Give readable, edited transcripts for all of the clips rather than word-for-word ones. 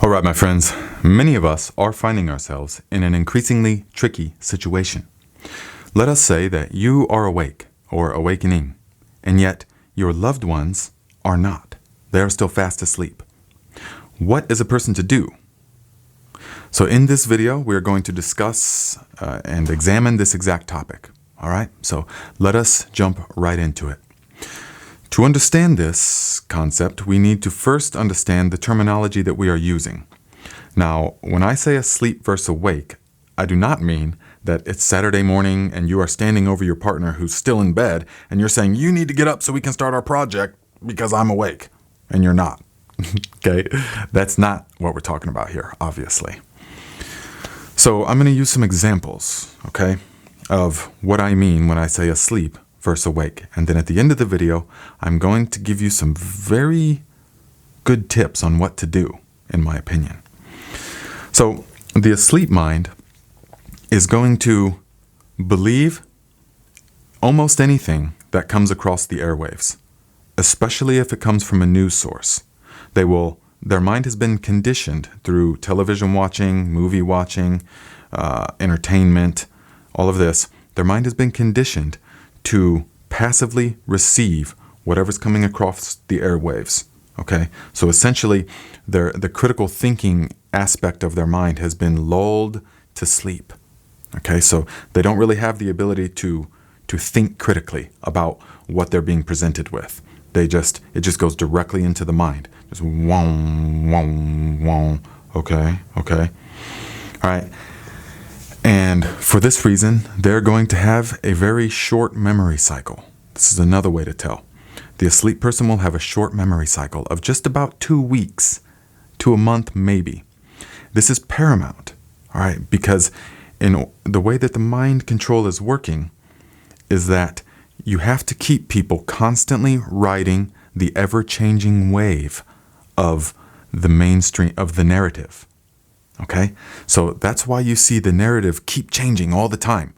All right, my friends, many of us are finding ourselves in an increasingly tricky situation. Let us say that you are awake or awakening, and yet your loved ones are not. They are still fast asleep. What is a person to do? So in this video, we're going to discuss and examine this exact topic. All right, so let us jump right into it. To understand this concept, we need to first understand the terminology that we are using. Now, when I say asleep versus awake, I do not mean that it's Saturday morning and you are standing over your partner who's still in bed and you're saying, you need to get up so we can start our project because I'm awake, and you're not. Okay, that's not what we're talking about here, obviously. So I'm going to use some examples, okay, of what I mean when I say asleep versus awake. And then at the end of the video, I'm going to give you some very good tips on what to do, in my opinion. So the asleep mind is going to believe almost anything that comes across the airwaves, especially if it comes from a news source. Their mind has been conditioned through television watching, movie watching, entertainment, all of this. Their mind has been conditioned to passively receive whatever's coming across the airwaves. Okay, so essentially, the critical thinking aspect of their mind has been lulled to sleep. Okay, so they don't really have the ability to think critically about what they're being presented with. It just goes directly into the mind. Just wong, wong, wong. Okay. All right. And for this reason, they're going to have a very short memory cycle. This is another way to tell. The asleep person will have a short memory cycle of just about 2 weeks to a month, maybe. This is paramount, all right, because in the way that the mind control is working is that you have to keep people constantly riding the ever-changing wave of the mainstream of the narrative. Okay? So that's why you see the narrative keep changing all the time.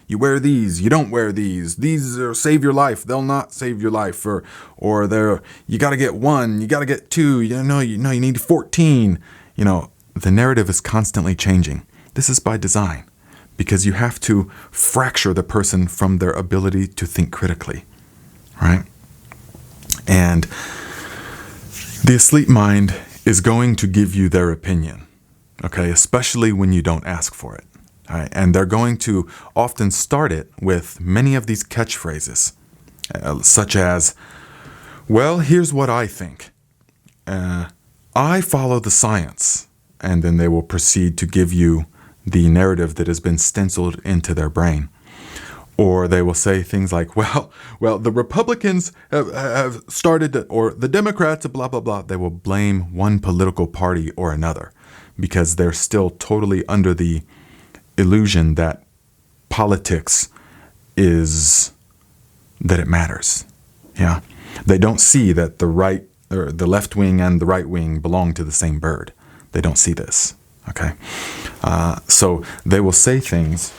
You wear these, you don't wear these. These are save your life, they'll not save your life. Or they're you got to get 1, you got to get 2, you need 14. The narrative is constantly changing. This is by design because you have to fracture the person from their ability to think critically, right? And the asleep mind is going to give you their opinion, okay, especially when you don't ask for it. All right? And they're going to often start it with many of these catchphrases, such as, well, here's what I think. I follow the science. And then they will proceed to give you the narrative that has been stenciled into their brain. Or they will say things like, well, the Republicans have started, or the Democrats, blah, blah, blah. They will blame one political party or another because they're still totally under the illusion that politics is, that it matters. Yeah. They don't see that the right, or the left wing and the right wing belong to the same bird. They don't see this. Okay. So they will say things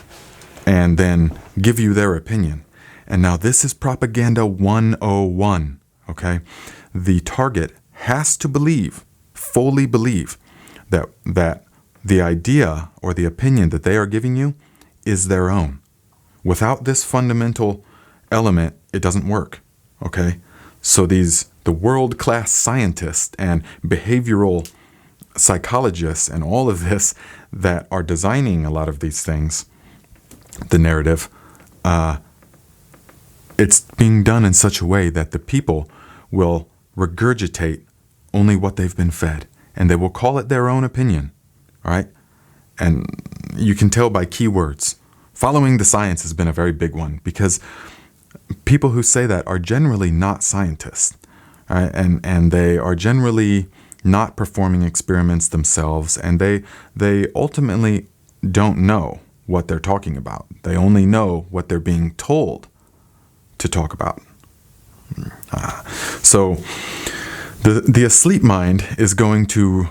and then give you their opinion. And now this is propaganda 101. Okay. The target has to fully believe that the idea or the opinion that they are giving you is their own. Without this fundamental element, it doesn't work. Okay. So the world-class scientists and behavioral psychologists and all of this that are designing a lot of these things, the narrative, it's being done in such a way that the people will regurgitate only what they've been fed, and they will call it their own opinion, right? And you can tell by keywords. Following the science has been a very big one because people who say that are generally not scientists, right? And they are generally not performing experiments themselves, and they ultimately don't know what they're talking about. They only know what they're being told to talk about. So the asleep mind is going to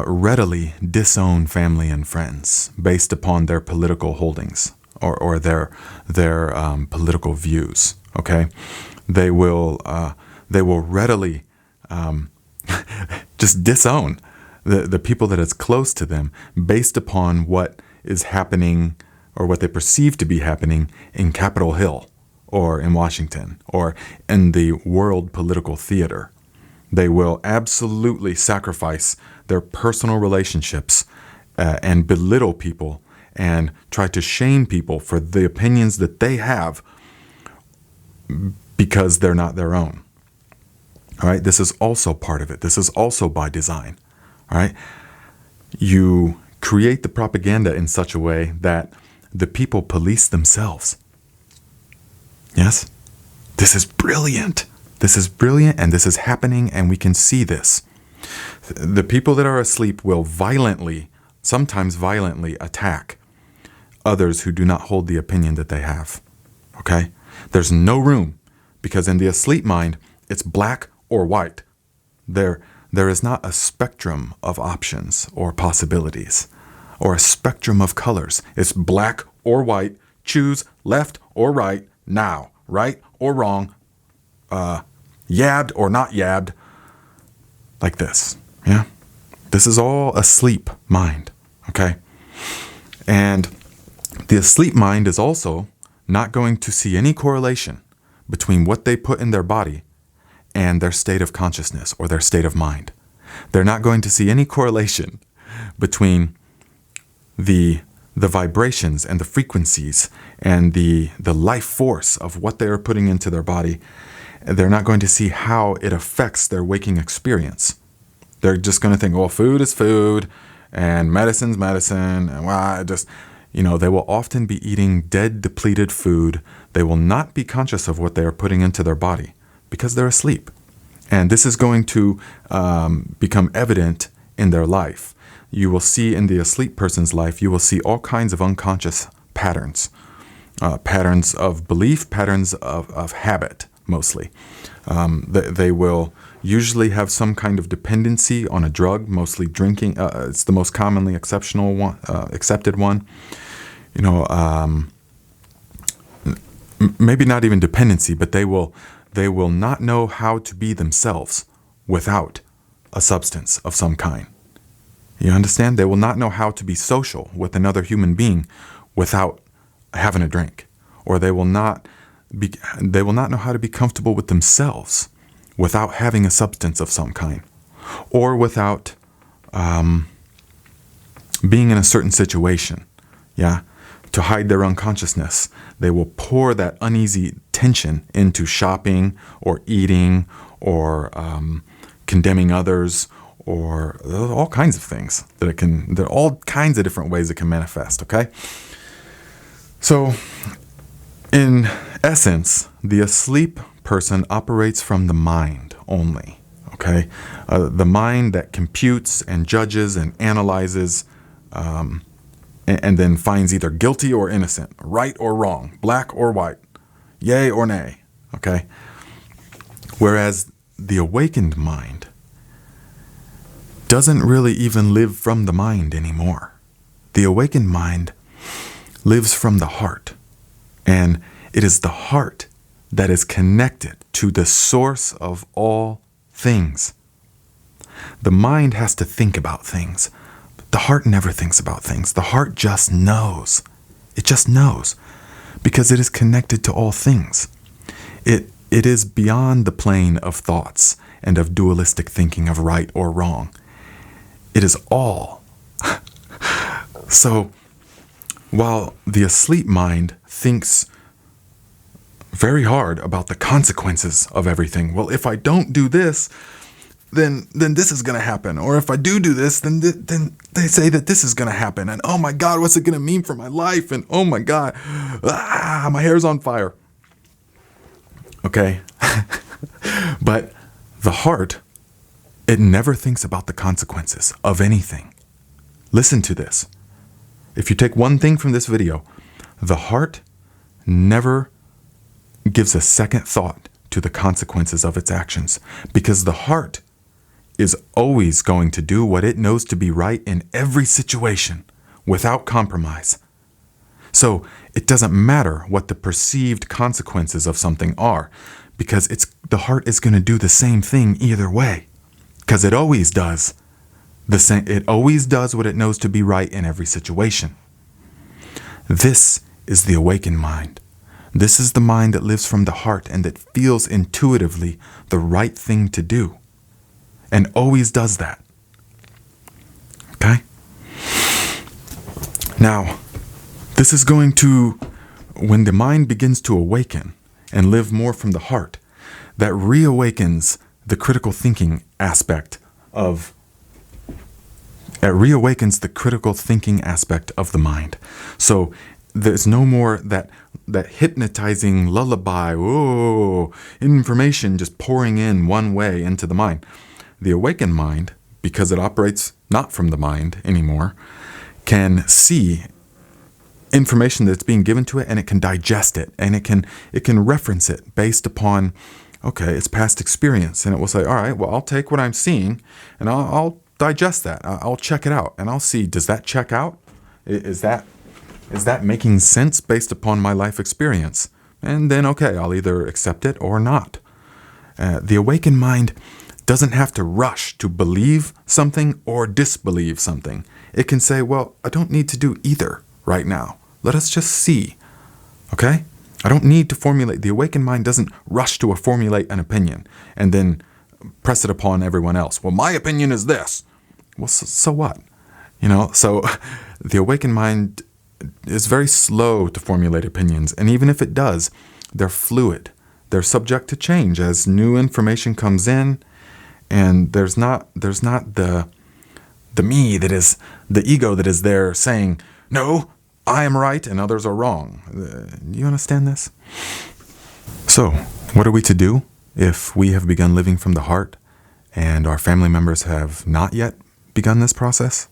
readily disown family and friends based upon their political holdings or their political views. Okay, they will readily just disown the people that is close to them, based upon what is happening or what they perceive to be happening in Capitol Hill or in Washington or in the world political theater. They will absolutely sacrifice their personal relationships and belittle people and try to shame people for the opinions that they have because they're not their own. All right, this is also part of it. This is also by design. All right, you create the propaganda in such a way that the people police themselves. Yes, this is brilliant. This is brilliant, and this is happening, and we can see this. The people that are asleep will sometimes violently attack others who do not hold the opinion that they have. Okay? There's no room, because in the asleep mind, it's black or white. There is not a spectrum of options or possibilities, or a spectrum of colors. It's black or white. Choose left or right now. Right or wrong. Yabbed or not yabbed. Like this. Yeah? This is all asleep mind. Okay? And the asleep mind is also not going to see any correlation between what they put in their body and their state of consciousness or their state of mind. They're not going to see any correlation between the vibrations and the frequencies and the life force of what they are putting into their body. They're not going to see how it affects their waking experience. They're just going to think, well, food is food and medicine's medicine. And they will often be eating dead, depleted food. They will not be conscious of what they are putting into their body because they're asleep. And this is going to become evident in their life. You will see in the asleep person's life, you will see all kinds of unconscious patterns. Patterns of belief, patterns of habit, mostly. They will usually have some kind of dependency on a drug, mostly drinking. It's the most commonly accepted one. Maybe not even dependency, but they will not know how to be themselves without a substance of some kind. You understand? They will not know how to be social with another human being without having a drink. Or they will not know how to be comfortable with themselves without having a substance of some kind. Or without being in a certain situation. Yeah? To hide their unconsciousness, they will pour that uneasy tension into shopping or eating or condemning others, or all kinds of things there are all kinds of different ways it can manifest, okay? So, in essence, the asleep person operates from the mind only, okay? The mind that computes and judges and analyzes and then finds either guilty or innocent, right or wrong, black or white, yay or nay, okay? Whereas the awakened mind doesn't really even live from the mind anymore. The awakened mind lives from the heart. And it is the heart that is connected to the source of all things. The mind has to think about things. The heart never thinks about things. The heart just knows. It just knows because it is connected to all things. It is beyond the plane of thoughts and of dualistic thinking of right or wrong. It is all. So, while the asleep mind thinks very hard about the consequences of everything, well, if I don't do this, then this is going to happen. Or if I do this, then they say that this is going to happen. And oh my God, what's it going to mean for my life? And oh my God, my hair's on fire. Okay? But the heart, it never thinks about the consequences of anything. Listen to this. If you take one thing from this video, the heart never gives a second thought to the consequences of its actions, because the heart is always going to do what it knows to be right in every situation without compromise. So it doesn't matter what the perceived consequences of something are, because the heart is going to do the same thing either way, because it always does The same, it always does what it knows to be right in every situation. This is the awakened mind. This is the mind that lives from the heart and that feels intuitively the right thing to do, and always does that. Okay? Now, this is going to, when the mind begins to awaken and live more from the heart, that reawakens the critical thinking aspect of the mind. So there's no more that hypnotizing lullaby, information just pouring in one way into the mind. The awakened mind, because it operates not from the mind anymore, can see information that's being given to it, and it can digest it, and it can reference it based upon, okay, its past experience, and it will say, all right, well, I'll take what I'm seeing and I'll digest that. I'll check it out, and I'll see, does that check out? Is that making sense based upon my life experience? And then, okay, I'll either accept it or not. The awakened mind doesn't have to rush to believe something or disbelieve something. It can say, well, I don't need to do either right now. Let us just see. Okay? I don't need to formulate. The awakened mind doesn't rush to formulate an opinion and then press it upon everyone else. Well, my opinion is this. Well, so what? So the awakened mind is very slow to formulate opinions, and even if it does, they're fluid. They're subject to change as new information comes in, and there's not the me that is the ego that is there saying, no, I am right and others are wrong. You understand this? So, what are we to do if we have begun living from the heart and our family members have not yet begun this process?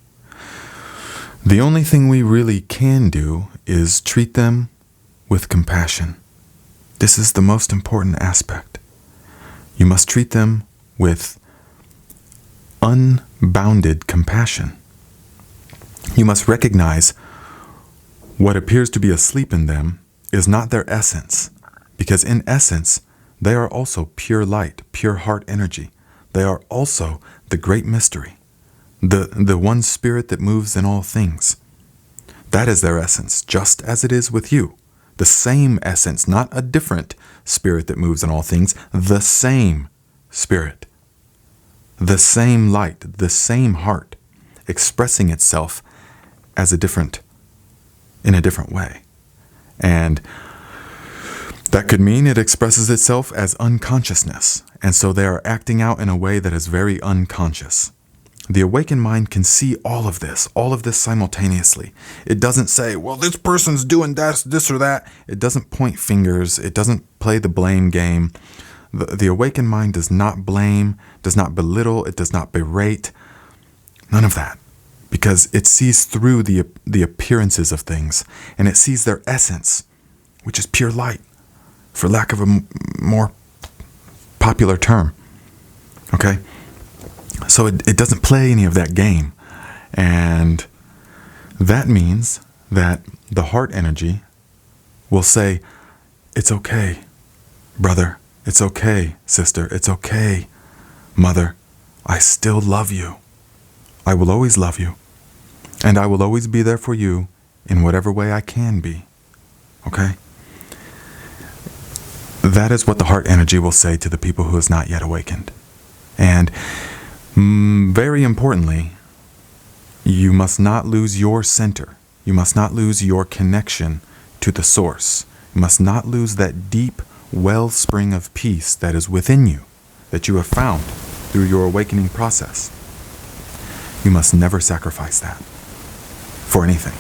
The only thing we really can do is treat them with compassion. This is the most important aspect. You must treat them with unbounded compassion. You must recognize what appears to be asleep in them is not their essence, because in essence, they are also pure light, pure heart energy. They are also the great mystery, the one spirit that moves in all things. That is their essence, just as it is with you. The same essence, not a different spirit that moves in all things, the same spirit, the same light, the same heart, expressing itself as in a different way. And that could mean it expresses itself as unconsciousness, and so they are acting out in a way that is very unconscious. The awakened mind can see all of this simultaneously. It doesn't say, well, this person's doing this or that. It doesn't point fingers. It doesn't play the blame game. The awakened mind does not blame, does not belittle, it does not berate. None of that. Because it sees through the appearances of things, and it sees their essence, which is pure light, for lack of a more popular term. Okay? So it doesn't play any of that game. And that means that the heart energy will say, it's okay, brother. It's okay, sister. It's okay, mother. I still love you. I will always love you. And I will always be there for you in whatever way I can be. Okay? That is what the heart energy will say to the people who has not yet awakened. And very importantly, you must not lose your center. You must not lose your connection to the source. You must not lose that deep wellspring of peace that is within you, that you have found through your awakening process. You must never sacrifice that for anything.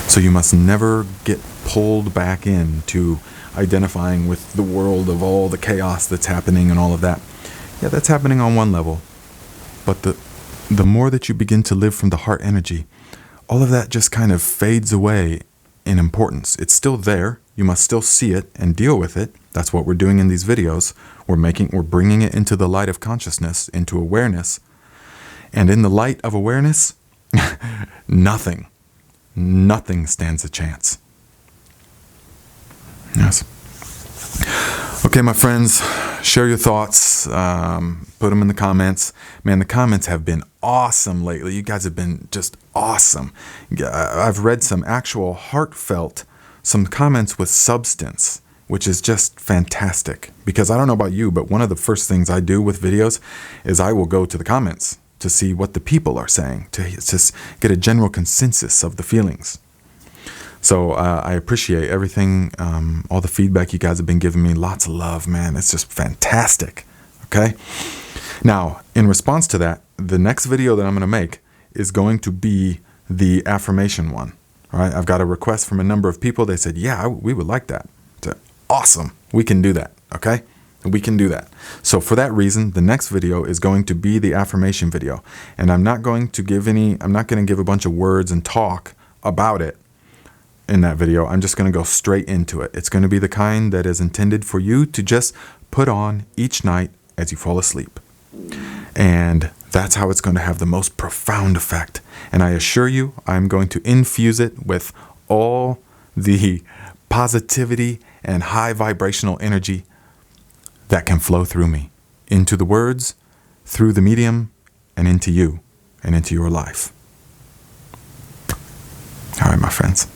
So you must never get pulled back into identifying with the world of all the chaos that's happening and all of that. Yeah, that's happening on one level. But the more that you begin to live from the heart energy, all of that just kind of fades away in importance. It's still there. You must still see it and deal with it. That's what we're doing in these videos. We're bringing it into the light of consciousness, into awareness. And in the light of awareness, nothing stands a chance. Yes. Okay, my friends, share your thoughts. Put them in the comments. Man, the comments have been awesome lately. You guys have been just awesome. I've read some actual heartfelt, some comments with substance, which is just fantastic. Because I don't know about you, but one of the first things I do with videos is I will go to the comments to see what the people are saying, to just get a general consensus of the feelings. So I appreciate everything, all the feedback you guys have been giving me. Lots of love, man. It's just fantastic. Okay? Now, in response to that, the next video that I'm going to make is going to be the affirmation one. All right? I've got a request from a number of people. They said, yeah, we would like that. I said, awesome. We can do that. Okay? We can do that. So for that reason, the next video is going to be the affirmation video. And I'm not going to give a bunch of words and talk about it in that video. I'm just going to go straight into it. It's going to be the kind that is intended for you to just put on each night as you fall asleep. And that's how it's going to have the most profound effect. And I assure you, I'm going to infuse it with all the positivity and high vibrational energy that can flow through me, into the words, through the medium, and into you, and into your life. All right, my friends.